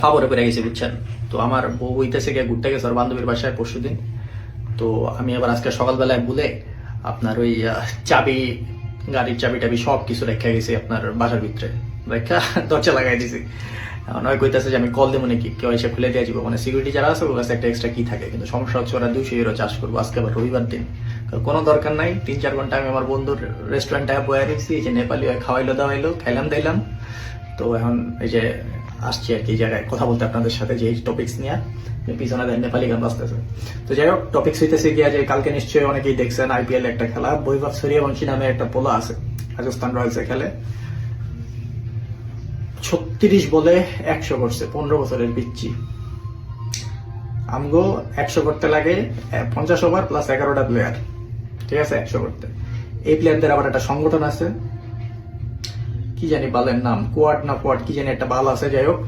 ফাবরে পড়ে গেছি বুঝছেন। তো আমার বউ হইতেছে গিয়ে ঘুরতে গেছে ওর বান্ধবীর বাসায় পরশুদিন। তো আমি আবার আজকে সকালবেলায় বলে আপনার ওই চাবি, গাড়ির চাবি টাবি সব কিছু রেখে গেছি আপনার বাসার ভিতরে, রেখা দরজা লাগাই দিছি। নয় কইতেছে যে আমি কল দেবো নাকি, কেউ এসে খুলে দিয়ে যাবো, মানে সিকিউরিটি যারা আছে ওর কাছে একটা এক্সট্রা কি থাকে। কিন্তু সমস্যা হচ্ছে ওরা 200 ইউরো চার্জ করবো আজকে আবার রবিবার দিন। কোনো দরকার নাই, 3-4 ঘন্টা আমি আমার বন্ধুর রেস্টুরেন্টে বয়ে রেখেছি, এই যে নেপালি খাওয়াইলো দাওয়াইলো, খাইলাম দিলাম। তো এখন এই যে আসছি আর কি জায়গায় কথা বলতে আপনাদের সাথে, যে এই টপিক্স নিয়ে পিছনে নেপালি গান বাজতেছে। তো যাই হোক, টপিক্স হইতেছে গিয়া যে কালকে নিশ্চয়ই অনেকেই দেখছেন আইপিএল একটা খেলা, বৈভব সূর্যবংশী নামে একটা পোলা আছে, রাজস্থান রয়্যালসে খেলে। 36 বলে 100 করছে, 15 বছরের পিচ্ছি। আমগো 100 করতে লাগে 50 ওভার প্লাস 11টা প্লেয়ার, ঠিক আছে 100 করতে। এই প্লেয়ারদের আবার একটা সংগঠন আছে, কি জানি বালের নাম, কোয়াড না কোয়াড কি জানি একটা বাল আছে। যাই হোক,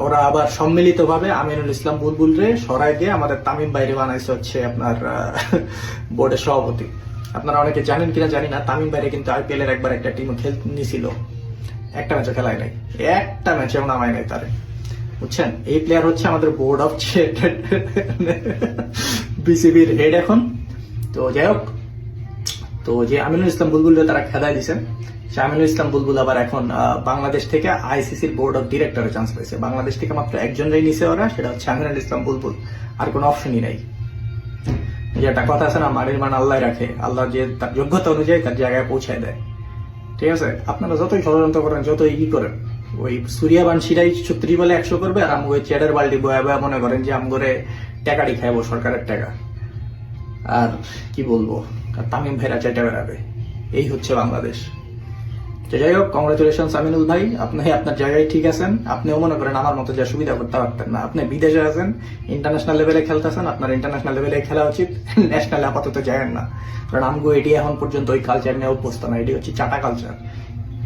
ওরা আবার সম্মিলিত ভাবে আমিনুল ইসলাম বুলবুল রে সরাই দিয়ে আমাদের তামিম বাইরে বানাইছে হচ্ছে আপনার বোর্ডের সভাপতি। আপনারা অনেকে জানেন কিনা জানি না, তামিম বাইরে কিন্তু আইপিএল এর একবার একটা টিম খেলতে নিছিল, একটা ম্যাচে খেলায় নাই, একটা ম্যাচেও নামায় নাই তারে, বুঝছেন। এই প্লেয়ার হচ্ছে আমাদের বোর্ড অফ বিসিবির হেড এখন। তো যাই হোক, তো যে আমিনুল ইসলাম বুলবুল তারা খেলায় দিচ্ছেন, সে আমিনুল ইসলাম বুলবুল আবার এখন বাংলাদেশ থেকে আইসিসির বোর্ড অফ ডিরেক্টরে চান্স পাইছে। বাংলাদেশ থেকে মাত্র একজনই নিছে ওরা, সেটা হচ্ছে আমিনুল ইসলাম বুলবুল, আর কোনো অপশনই নাই। যে একটা কথা আছে না, মারির মান আল্লাহ রাখে, আল্লাহ যে তার যোগ্যতা অনুযায়ী তার জায়গায় পৌঁছায় দেয়, ঠিক আছে। আপনারা যতই ষড়যন্ত্র করেন, যতই ই করেন, ওই সূর্যবংশীরাই 36 বলে 100 করবে, আর আমি ওই চেডের বাল্টি বয়া বয়া মনে করেন যে আমগরে টাকাটি খাইবো, সরকারের টাকা। আর কি বলবো, আর তামিম ভাইরা চেটে বেড়াবে, এই হচ্ছে বাংলাদেশ। যাই হোক, কংগ্রেচুলেশন আমিনুল ভাই, আপনি আপনার জায়গায় ঠিক আছেন। আপনিও মনে করেন আমার মতো যা সুবিধা করতে পারতেন না, আপনি বিদেশে আছেন, ইন্টারন্যাশনাল লেভেলে খেলতেছেন, আপনার ইন্টারন্যাশনাল লেভেলে খেলা উচিত, ন্যাশনালে আপাতত যায়েন না। কারণ আমগো এটি এখন পর্যন্ত ওই কালচার নিয়ে অভ্যস্ত না, এটি হচ্ছে চাটা কালচার,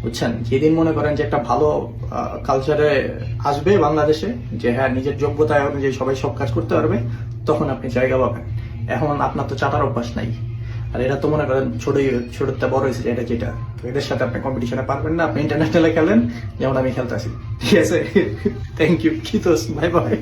বুঝছেন। যেদিন মনে করেন যে একটা ভালো কালচারে আসবে বাংলাদেশে, যে হ্যাঁ নিজের যোগ্যতা অনুযায়ী সবাই সব কাজ করতে পারবে, তখন আপনি জায়গা পাবেন। এখন আপনার তো চাটার অভ্যাস নাই, আর এরা তো মনে করেন ছোটতে বড় হয়েছে, এটা যেটা, তো এদের সাথে আপনি কম্পিটিশনে পারবেন না। আপনি ইন্টারন্যাশনালে খেলেন যেমন আমি খেলতেছি, ঠিক আছে। থ্যাংক ইউ, কি তো, বাই বাই।